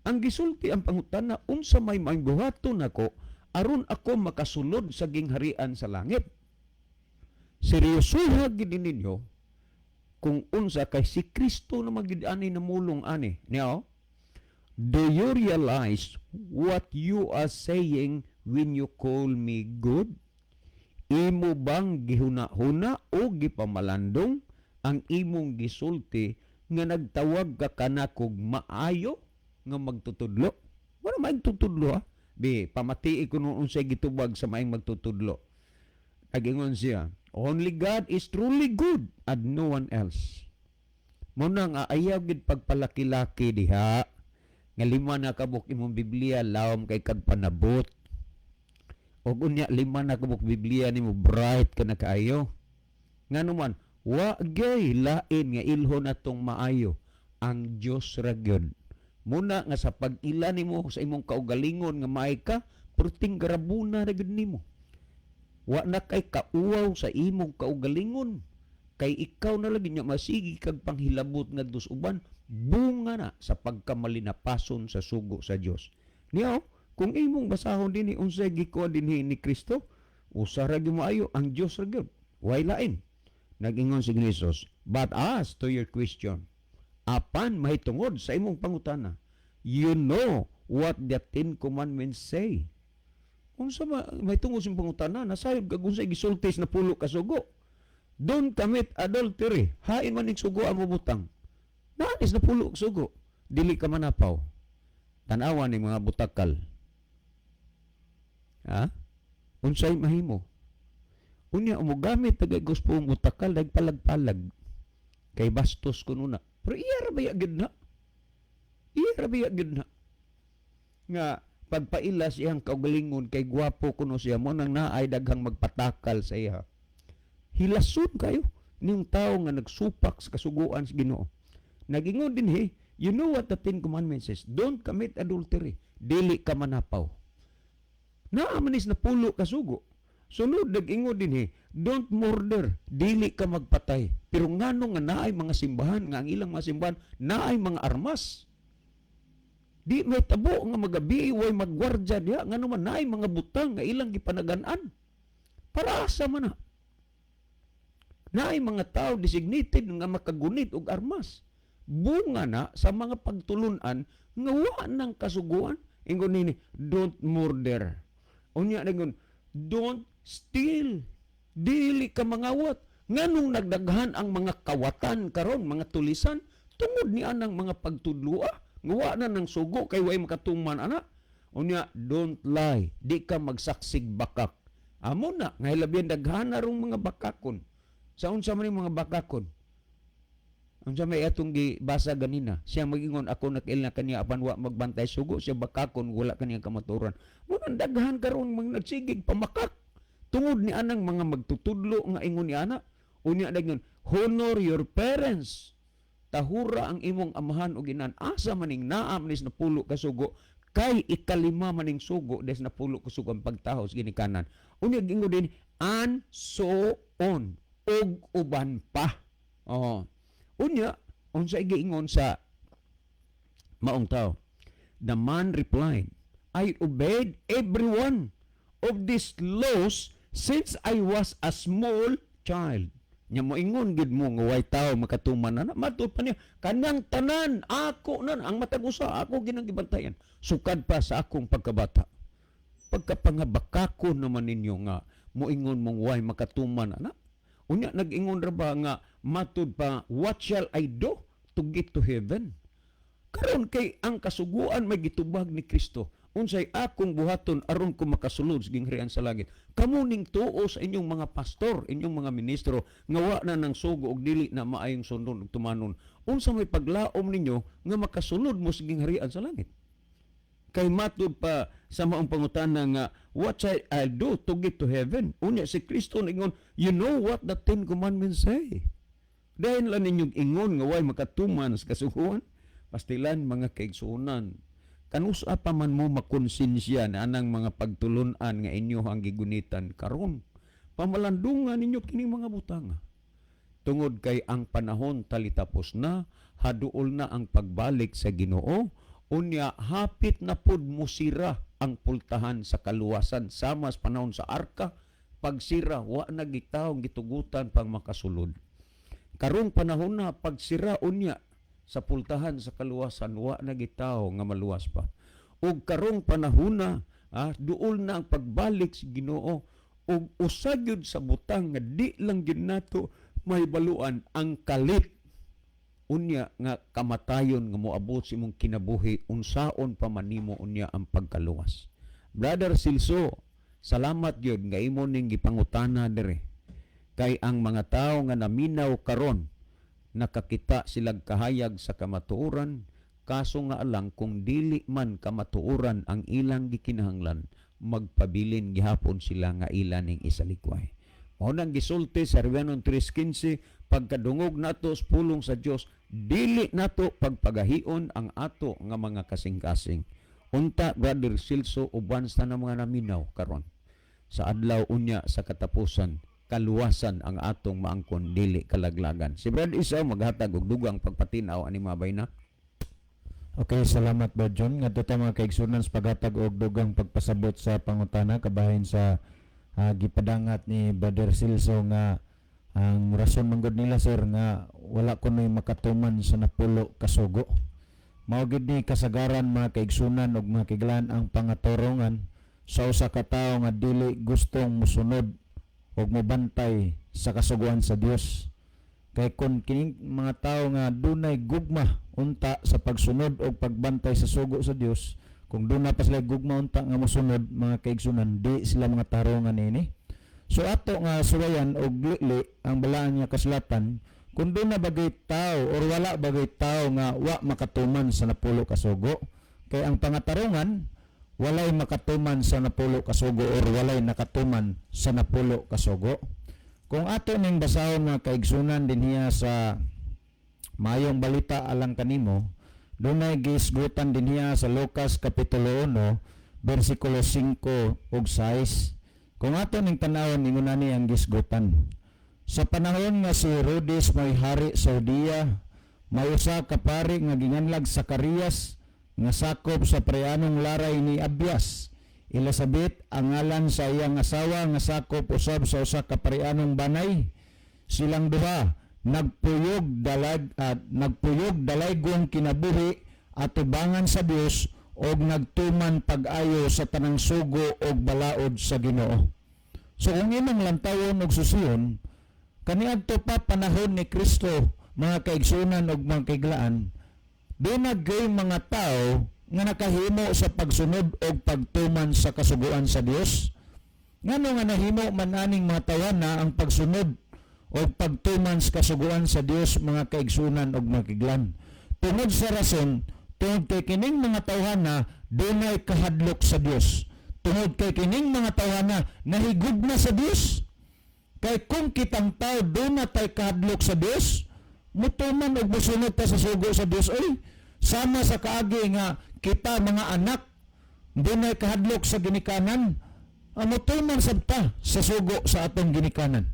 Ang gisulti ang pangutana, unsa may buhaton ako aron ako makasulod sa gingharian sa langit. Seryosoha gid ninyo kung unsa kay si Kristo na magid-ani namulong ani. Niyo, do you realize what you are saying when you call me good? Imo bang gihuna-huna o gipamalandong ang imong gisulti nga nagtawag ka kanakog maayo nga magtutudlo? Wala maing tutudlo Bi, pamatii ko noon unsay gitubag sa maing magtutudlo. Nagingon siya, only God is truly good and no one else. Muna nga ayaw gid pagpalaki-laki diha nga 5 na kabuk imong Biblia lawom kay kagpanabot. O unya 5 na kabuk Biblia nimo bright ka na kaayo. Nganuman, wa gay lain nga ilhon atong maayo ang Dios ra gyud. Muna nga sa pag-ila nimo sa imong kaugalingon nga maay ka, perting garabuna ra gyud nimo. Wa na kay kauwaw sa imong kaugalingon. Kay ikaw na lagi nya masigi kag panghilabot ngadto sa uban, bunga na sa pagkamalinapason sa sugo sa Dios. Niyo, kung imong basahon dinhi unsay gikuha dinhi ni Kristo, usa ra gyud maayo ang Dios ra gyud. Way lain. Nag-ingon si Jesus, but as to your question, apan mahitungod sa imong pangutana, you know what the 10 commandments say. Unsa mahitungod sa imong pangutana, nasayod kag unsay gisultis na pulo ka sugo. Don't commit adultery. Hain man ning sugo ang mabutang. Naanis na pulo ka sugo. Dili ka manapaw. Tanawa ning mga butakal. Unsay mahimo? Unya umugamit tagay guspo butakal nagpalag-palag. Kay bastos kuno na. Pero iya ra baya gid na. Iya ra baya gid na. Nga pagpailas iyang kaugalingon kay gwapo kuno siya mo nang naay daghang magpatakal sa iya. Hilason kayo ning tawo nga nagsupak sa kasuguan sa Ginoo. Nagingon dinhi, You know what the Ten Commandments says? Don't commit adultery. Dili ka manapaw. Naamanis na pulo ka sugo. Sunod, nag-ingo din don't murder. Dili ka magpatay. Pero ngano nga naay mga simbahan, nga ang ilang mga simbahan, naay mga armas. Di may tabo nga magabi, way magwardya diya. Ngano man naay mga butang nga ilang gipanaganaan. Para asa man na. Naay mga tao designated nga makagunit og armas. Bunga na sa mga pagtulunan nga wa nang kasuguan. Ingon nini, don't murder. Unya ningon, don't steal. Dili ka mangawat. Nganong nagdaghan ang mga kawatan karon, mga tulisan, tungod ni anang mga pagtudlua. Ngawa na ng sugo kay way makatuman ana. Unya, don't lie. Di ka magsaksig bakak. Amo na, ngay labihan daghan na rong mga bakakon. Sa unsa man yung mga bakakon? Unsa may atong gibasa ganina? Siya magingon ako nakil na kaniya apan wa magbantay sugo, siya bakakon wala kaniya kamaturan. Munang daghan karon mga nagsigig pamakak. Tungod ni anang mga magtutudlo nga ingon ni ana. Unya dayon, honor your parents. Tahura ang imong amahan ug inan. Asa maning naa manis na pulo ka sugo kay ikalima maning sugo des na pulo ka sugo ang pagtahos ginikanan. Unya gingon din and so on. Og uban pa. Oh. Unya, unsa giingon sa maong tao? The man replied, I obeyed every one of these laws since I was a small child. Nya mo ingon gid mo nga way tao makatuman na matud pa niya kanang tanan ako nan ang matag usa ako ginang gibantayan sukad pa sa akong pagkabata. Pagkapangabakako naman ninyo nga mo ingon mong way makatuman na. Unya nag-ingon ra ba nga matud pa what shall I do to get to heaven? Karon kay ang kasuguan may gitubag ni Kristo. Unsay akong buhaton aron ko makasulod sa gingharian sa langit. Kamo ning tuo sa inyong mga pastor, inyong mga ministro nga wa na nang sugo og dili na maayong sundon ug tumanon. Unsa may paglaom ninyo nga makasulod mo sa gingharian sa langit? Kay matud pa sa maong pangutana nga what shall I do to get to heaven? Unya si Kristo ingon, you know what the Ten Commandments say? Dahil lang ninyong ingon nga way makatuman sa kasuguan, pastilan mga kaigsunan. Kanusa pa man mo makonsensya na anang mga pagtulunan nga inyo ang gigunitan karon. Pamalandungan ninyo kining mga butanga. Tungod kay ang panahon talitapos na, haduol na ang pagbalik sa Ginoo. Unya, hapit na pud musira ang pultahan sa kaluwasan sama sa panahon sa arka. Pagsira, wa na gitaong gitugutan pang makasulod. Karong panahon na pagsira unya sa pultahan sa kaluwasan, wa na gitaw nga maluwas pa. Ug karong panahon na, duol na ang pagbalik sa Ginoo ug usagyod sa butang nga di lang gyud nato may baluan ang kalit. Unya nga kamatayon nga moabot sa imong kinabuhi, unsaon pa manimo unya ang pagkaluwas. Brother Silso, salamat gyud nga imo ning gipangutana dire. Kay ang mga tao nga naminaw karon nakakita silang kahayag sa kamatuoran, kaso nga alang kung dili man kamatuoran ang ilang gikinahanglan, magpabilin gihapon sila nga ilan ning isalikway. Mao nang gisulti sa Revenon 3:15, pagkadungog nato sa pulong sa Dios, dili nato pagpagahion ang ato nga mga kasing-kasing. Unta Brother Silso uban sa mga naminaw karon sa adlaw unya sa katapusan, kaluwasan ang atong maangkon dili kalaglagan. Si Brad Isaw maghatag og dugang pagpatinaw ani mga bayna. Okay, salamat Brad John. Ngadto ta mga kaigsunan sa paghatag og dugang pagpasabot sa pangutana kabahin sa gipadangat ni Brother Silso nga ang rason manggod nila sir nga wala kunoy makatuman sa napulo kasugo. Mao gid ni kasagaran mga kaigsunan ug mga kiglan ang pangatorongan sa usa ka tawo nga dili gustong mosunod ug mobantay sa kasuguan sa Dios. Kay kun kining mga tawo nga dunay gugma unta sa pagsunod ug pagbantay sa sugo sa Dios, kung doon na pa sila gugma unta nga mosunod mga kaigsunan, di sila mga tarongan ini. So ato nga surayan og lili ang balaan nga kasulatan, kung doon na bagay tao or wala bagay tao nga wa makatuman sa napulo kasugo, kay ang pangatarungan walay makatuman sa napulo kasugo or walay nakatuman sa napulo kasugo. Kung ato ning basahon nga kaigsunan dinhiya sa Mayong Balita alang kanimo, Dunay gisgutan din niya sa Lucas Kapitulo 1, versikulo 5 ug 6. Kung ato ning tanawon ingon ani ang gisgutan. Sa panahon nga si Herodes may hari sa Judea, may usa ka pari nga ginganlag Zacarias nga sakop sa preanong laray ni Abias. Elizabeth ang ngalan sa iyang asawa nga sakop usab sa usa ka preanong banay. Silang duha nagpuyog dalaygong kinabuhi at tubangan sa Dios og nagtuman pag-ayo sa tanang sugo og balaod sa Ginoo. So kung imong lantawon og susiyon, kaniadto pa panahon ni Kristo, mga kaigsunan og mga kaiglaan, dunagay mga tao nga nakahimo sa pagsunod og pagtuman sa kasuguan sa Dios. Ngano nga nahimo man aning mga tawana ang pagsunod o pagtuman sa kasuguan sa Dios, mga kaigsunan og mga kaiglaan? Tungod sa rason, tungod kay kining mga tawhana dunay kahadlok sa Dios. Tungod kay kining mga tawhana nahigugma sa Dios. Kay kung kitang tao dunay tay kahadlok sa Dios, mutuman og mosunod ta sa sugo sa Dios. Oy, sama sa kaagi nga kita mga anak dunay kahadlok sa ginikanan, mutuman sad ta sa sugo sa atong ginikanan.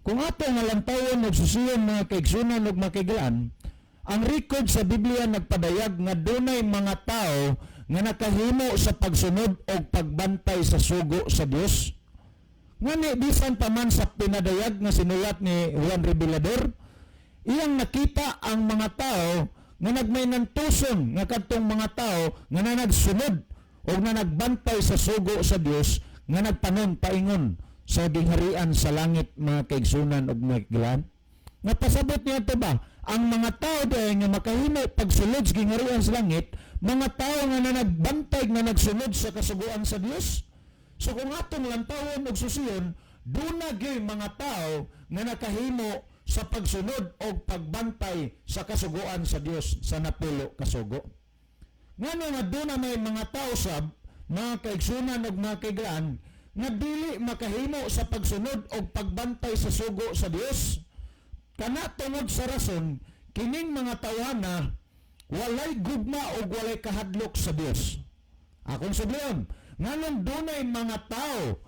Kung ato nga lantawon og susiyon, mga kaigsunan ug mga kaiglaan, ang record sa Biblia nagpadayag nga dunay mga tao nga nakahimo sa pagsunod og pagbantay sa sugo sa Dios. Ngani bisan pa man sa pinadayag nga sinulat ni Juan Revelador, iyang nakita ang mga tao nga nagmaynantuson nga kadtong mga tao nga nagsunod o nga nagbantay sa sugo sa Dios, nga nagpanon paingon sa gingharian sa langit, mga kaigsunan ug mga kaiglaan. Nga pasabot niya ito ba, ang mga tao dahil nga makahimo pagsulod sa gingharian sa langit, mga tao nga nagbantay nga nagsunod sa kasuguan sa Dios. So kung atong lantawon og susiyon, dunagay mga tao nga nakahimo sa pagsunod og pagbantay sa kasuguan sa Dios sa napulo kasugo. Ngano nga duna may mga tao sab, mga kaigsunan ug mga kaiglaan, nga dili makahimo sa pagsunod og pagbantay sa sugo sa Dios. Kana tungod sa rason, kining mga tawana walay gugma og walay kahadlok sa Dios. Akong subliyon, nganong dunay mga tao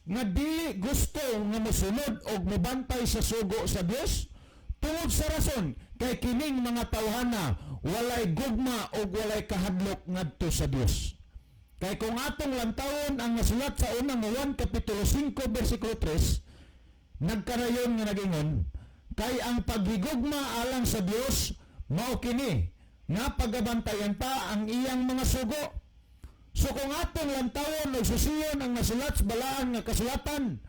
nga dili gusto nga mosunod og mobantay sa sugo sa Dios, tungod sa rason kay kining mga tawhana walay gugma og walay kahadlok ngadto sa Dios. Kay kung atong lantawon ang nasulat sa unang Juan Kapitulo 5 versikulo 3, nagkarayon nga nagingon, kay ang paghigugma alang sa Dios mao kini nga pagabantayan ta ang iyang mga sugo. So kung atong lantawon o susiyon ang nasulat sa balaan nga kasulatan,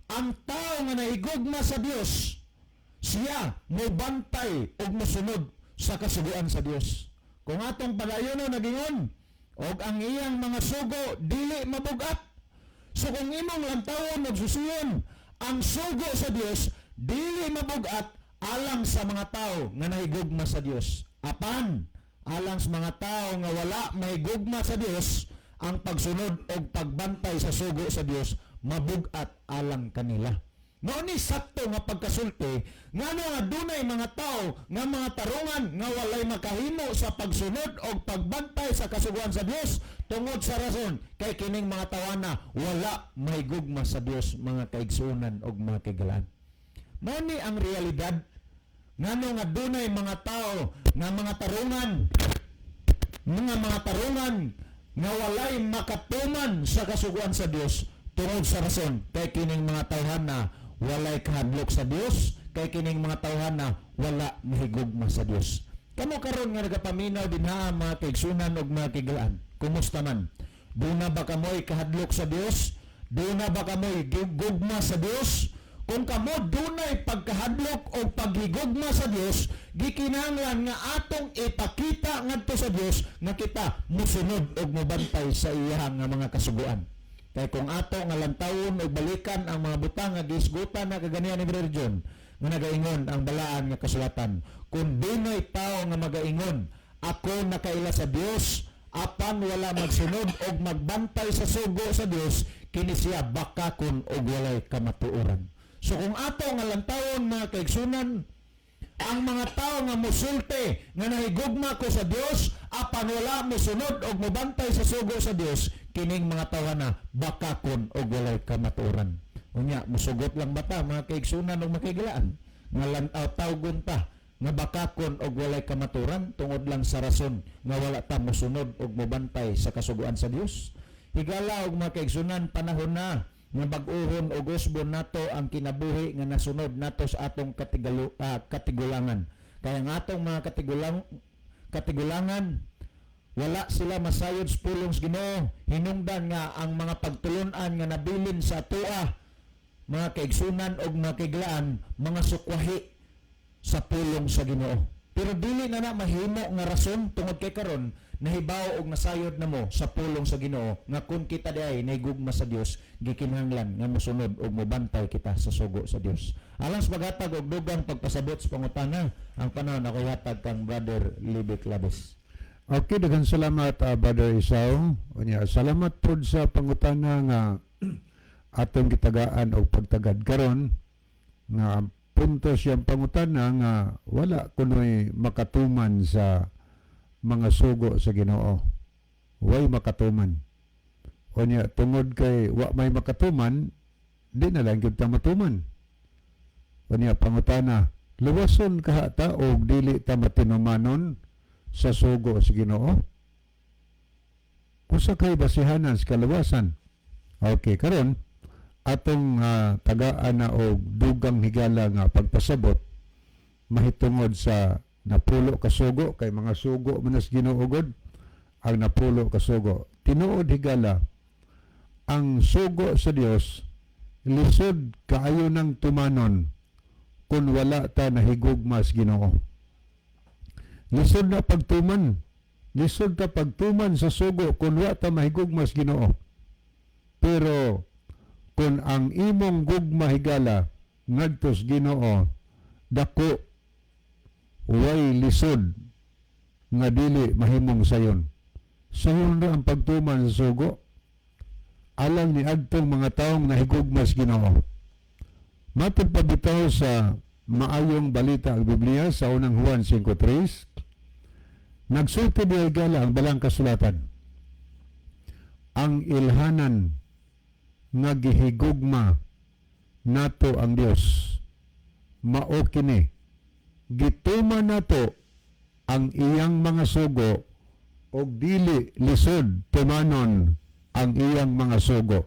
ang tao nga nahigugma sa Dios, siya mobantay og mosunod sa kasuguan sa Dios. Kung atong padayonon nagingon, og ang iyang mga sugo dili mabugat. So kung imong lantawon og susiyon, ang sugo sa Dios dili mabugat alang sa mga tao nga nahigugma sa Dios. Apan alang sa mga tao nga wala mahigugma sa Dios, ang pagsunod og pagbantay sa sugo sa Dios mabugat alang kanila. Mao ni sakto nga pagkasulti ngano nga dunay mga tao nga mga tarungan nga walay makahimo sa pagsunod og pagbantay sa kasuguan sa Dios, tungod sa rason kay kining mga tawana wala mahigugma sa Dios, mga kaigsunan og mga kaigalan. Mao ni ang realidad ngano nga dunay mga tao nga mga tarungan nga walay makatuman sa kasuguan sa Dios, tungod sa rason kay kining mga tawhana walay kahadlok sa Dios, kay kining mga tawhana wala mahigugma sa Dios. Kamo karon nga nagapaminaw dinha, mga kaigsunan ug mga kaigalaan, kumusta man? Duna ba kamoy kahadlok sa Dios? Duna ba kamoy gugma sa Dios? Kung kamo dunay pagkahadlok o paghigugma sa Dios, gikinahanglan nga atong ipakita ngadto sa Dios nga kita musunod og mobantay sa iyang nga mga kasuguan. Kay kung ato nga lantawon o balikan ang mga butang nga gisgutan na kaganian ni Brother John, nga nagaingon ang balaan nga kasulatan, kung dunay tao nga magaingon, ako nakaila sa Dios, apan wala magsunod og magbantay sa sugo sa Dios, kini siya bakakon og walay kamatuoran. So kung ato nga lantawon, mga kaigsunan, Ang mga tao nga musulti nga nahigugma ko sa Dios apan wala mosunod og mobantay sa sugo sa Dios, kining mga tao na bakakon og walay kamatuoran. Unya musugot lang bata mga kaigsunan og makaigilaan nga lantaw tawgon ta nga bakakon og walay kamaturan tungod lang sa rason nga wala ta mosunod og mobantay sa kasuguan sa Dios. Higala og mga kaigsunan, panahon na nga bag-uhon og usbon nato ang kinabuhi nga nasunod nato sa atong katigulangan. Kaya nga atong mga katigulangan wala sila masayod sa pulong sa Ginoo. Hinungdan nga ang mga pagtulunan nga nabilin sa atoa mga kaigsunan og mga kaiglaan, mga sukwahi sa pulong sa Ginoo. Pero dili na mahimo nga rason tungod kay karon nahibaw og nasayod na mo sa pulong sa Ginoo nga kun kita diay nahigugma sa Dios, gikinahanglan nga mosunod og mobantay kita sa sugo sa Dios. Alang sa paghatag og dugang pagpasabot sa pangutana, ang panahon ako hatag kang Brother Libet Labes. Okay, daghang salamat Brother Isaw. Unya, salamat pod sa pangutana nga atong gitagaan og pagtagad karon nga punto siyang pangutana nga wala kunoy makatuman sa mga sugo sa Ginoo. Way makatuman. Unya, tungod kay wa may makatuman, di na lang gyud ta matuman. Unya, pangutana, luwason kaha ta og dili ta matinumanon sa sugo sa Ginoo? Usa kay basihanan sa kaluwasan. Okay, karon atong tagaan na og dugang higala nga pagpasabot mahitungod sa napulo ka sugo, kay mga sugo manas Ginuugod ang napulo ka sugo. Tinuod higala ang sugo sa Dios lisod kaayo ng tumanon kung wala ta nahigugma sa Ginoo. Lisod na pagtuman, lisod ta pagtuman sa sugo kung wala ta mahigugma sa Ginoo. Pero kung ang imong gugma higala ngadtos Ginoo, dako way lisod nga dili mahimong sayon. Sayon ra ang pagtuman sa sugo alang ni adtong mga taong nahigugma sa Ginoo. Matod pa bitaw sa maayong balita ang Biblia sa unang Juan 5:3, nagsulti di higala ang balang kasulatan. Ang ilhanan nga gihigugma nato ang Dios mao kini, gituman nato ang iyang mga sugo og dili lisod tumanon ang iyang mga sugo.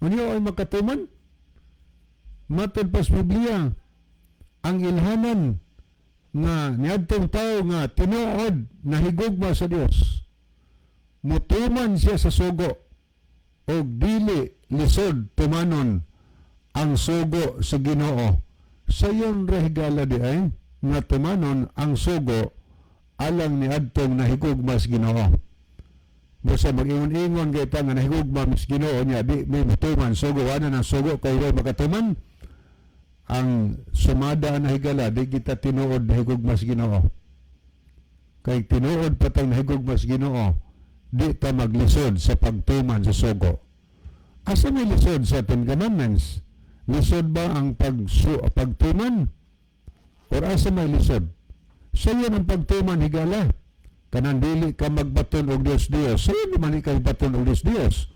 Ano ay makatuman? Matod pa sa Biblia, ang ilhanan nga niadtong tao nga tinuod nahigugma sa Dios, mutuman siya sa sugo og dili lisod tumanon ang sugo sa Ginoo. Sayon ra higala di ay nga tumanon ang sugo alang ni adtong nahigugma sa Ginoo. Basta mag-ingon-ingon kay ta nga nahigugma sa Ginoo niya di may matuman sugo ana ng sugo kay way makatuman. Ang sumada na higala di kita tinuod nahigugma sa Ginoo. Kay tinuod patang nahigugma sa Ginoo, di ta maglisod sa pagtuman sa sugo. Asa may lisod sa Ten Commandments? Lisod ba ang pagtuman? O asa may lisod? Sa iyo ang pagtuman higala. Kanang dili ka magbaton og Dios-Dios. Sa iyo naman ikaw baton og Dios-Dios.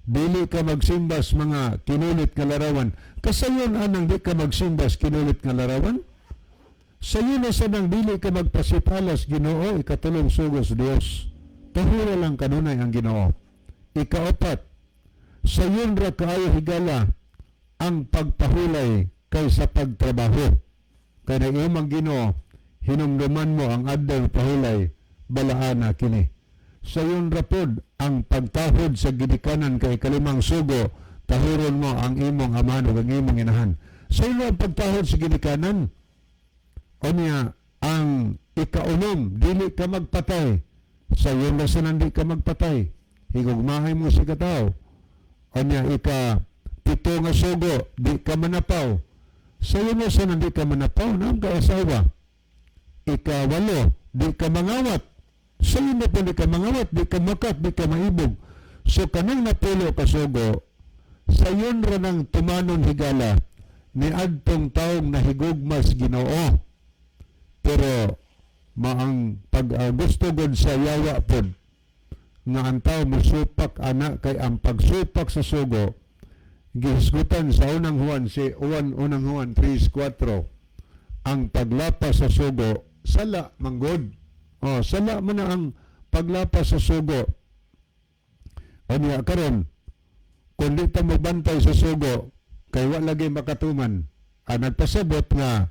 Dili ka magsimbas mga kinulit nga larawan. Kasayon anang di ka magsimbas kinulit nga larawan? Sa iyo na sa nang dili ka magpasipalas Ginoo, ikatulong sugos Dios. Tahura lang kanunay ang Ginoo. Ikaapat, sayon ra kaayo higala ang pagpahulay kaysa pagtrabaho. Kaya na imong Ginoo, hinumduman mo ang adlaw pahulay, balaana kini. Sayon ra pod ang pagtahod sa gidikanan kay kalimang sugo, tahuron mo ang imong amahan ug ang imong inahan. Sayon ang pagtahod sa gidikanan. O niya, ang ikaunom, dili ka magpatay. Sayon ra sa nandi ka magpatay. Higugmahay mo si katao. O niya, pito nga sugo, di ka manapaw. Sayon ra sa nandi ka manapaw, nang kaasawa. Ikawalo, di ka mangawat. Sayon na po di ka mangawat, di ka makat, di ka maibog. So kanang napulo ka sugo, sayon ra ng tumanon higala ni adtong taong nahigugmas Ginoo. Pero maang pag gusto gud sa yawa pod nga ang tao musupak ana kay ang pagsupak sa sugo gihisgutan sa unang Juan unang Juan 3:4 ang paglapas sa sugo sala manggod. Sala man na ang paglapas sa sugo. Unya karon kung di ta magbantay sa sugo kay wa lagi makatuman. Nagpasabot nga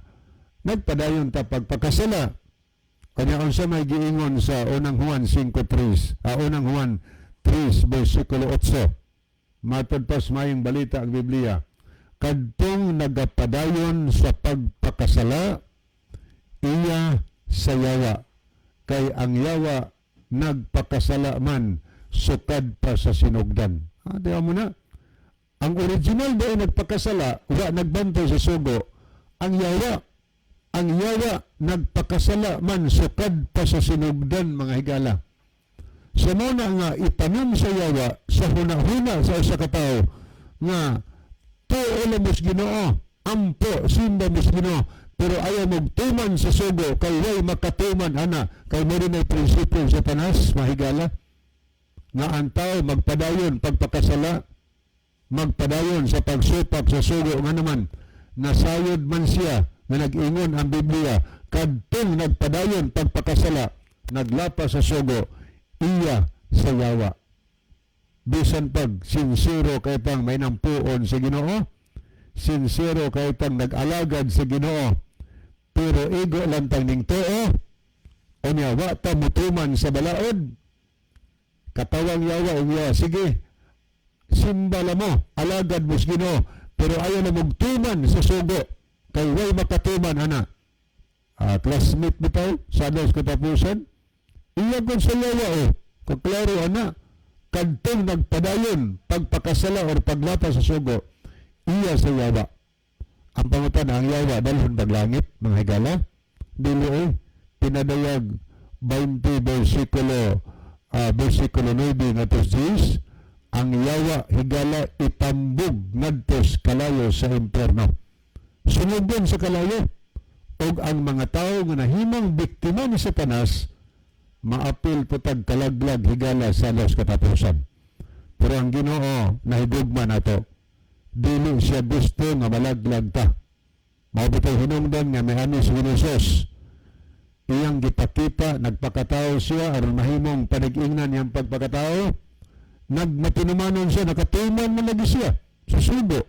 nagpadayon ta pagpakasala. Kanya unsa may giingon sa unang Juan 5:3, unang Juan 3 bersikulo 8. Matod pas mayong balita ang Biblia. Kadtong nagapadayon sa pagpakasala, iya sa yawa. Kay ang yawa nagpakasala man sukad pa sa sinugdan. Diyan mo na. Ang original ba ay nagpakasala, wa nagbantay sa sugo. Ang yawa nagpakasala man sukad pa sa sinugdan, mga higala. So muna nga itanom sa yawa sa huna-huna sa usa ka tawo nga tuo lamos Ginoo, ampo simba mas Ginoo, pero ayaw magtuman sa sugo kay way makatuman ana kay mo rin ay prinsipyo sa Satanas, mga higala, nga ang tao magpadayon pagpakasala, magpadayon sa pagsupak sa sugo nga naman nasayod man siya nga nag-ingon ang Biblia kadtong nagpadayon pagpakasala naglapas sa sugo iya sa yawa. Bisan pag sincero kay tang may nampuon sa Ginoo, sincero kay tang nag-alagad sa Ginoo, pero ego lang tang ning tuo unya wa ta mutuman sa balaod, katawang yawa unya sige simbala mo alagad mo sa Ginoo, pero ayaw na magtuman sa sugo kay way makatuman ana. Classmate bitaw sa alas katapusan iya kung sa yawa kaklaro ana kadtong nagpadayon pagpakasala or paglapas sa sugo iya sa yawa. Ang pangutan ang yawa dalhon paglangit, mga higala, dili pinadayag 20 bersikulo 9 nga 10, ang yawa higala itambog ngadtos kalayo sa impierno. Sunugdan sa kalayo, og ang mga tao nga nahimang biktima ni Satanas maapil putag kalaglag higala sa alas katapusan. Pero ang Ginoo nahigugma nato, dili siya gusto nga malaglag ta. Mao bitaw hinungdan nga may ani si Jesus, iyang gipakita nagpakatao siya aron mahimong panag-ingnan niyang pagpakatao, nagmatinumanon siya, nakatuman man lagi siya sa sugo.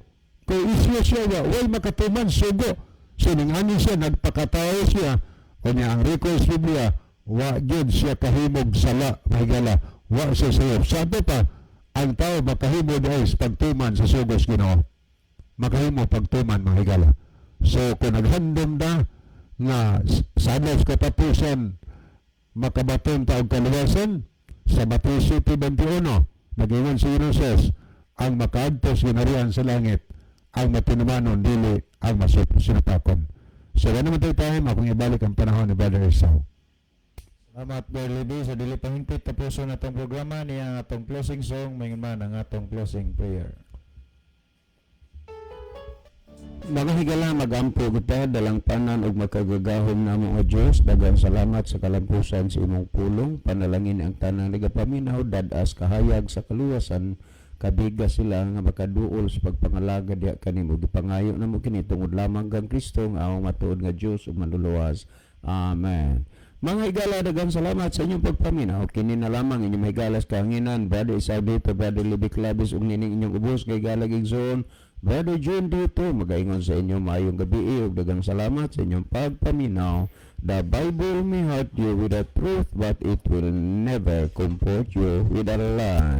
Kay isya siya way makatuman sugo. So ningani siya nagpakatao siya, kanya ang request Biblia wa gyud siya kahimog sala, mahigala, wa siya sayop. Sabi pa ang tao makahimo dahil pagtuman sa sugos Ginoo, makahimo pagtuman, mahigala. So kung naghandom na nga sa alas katapusan makabaton taog kaluwasan sa Mateo 7:21 nag-ingon si Jesus, ang makaadtos ginarihan sa langit ang matinumanon dili ang masunutakon. So naman tayo akong ibalik ang panahon ni Brother Esau. Salamat Brother Libby sa dili panghimpit tapuson atong programa niya atong closing song mayon man ang atong closing prayer. Mga higala, magampo kita dalang panan ug makagagahom namo nga Dios. Daghang salamat sa kalampusan sa imong pulong. Panalangin ang tanang nagapaminaw dadas kahayag sa kaluwasan, kabiga sila nga makaduol sa pagpangalaga diha kanimo. Gipangayo namo kini tungod lamang kang Kristo nga among matuod nga Dios ug manluluwas. Amen. Mga higala, daghang salamat sa inyong pagpaminaw. Kini na lamang inyong higalas kahanginan, Brother Esau dito, Brother Libby Clavis ug nining inyong ubos kay Galag Igsoon, Brother John dito. Magaingon sa inyo maayong gabi ug daghang salamat sa inyong pagpaminaw. The Bible may hurt you with a truth, but it will never comfort you with a lie.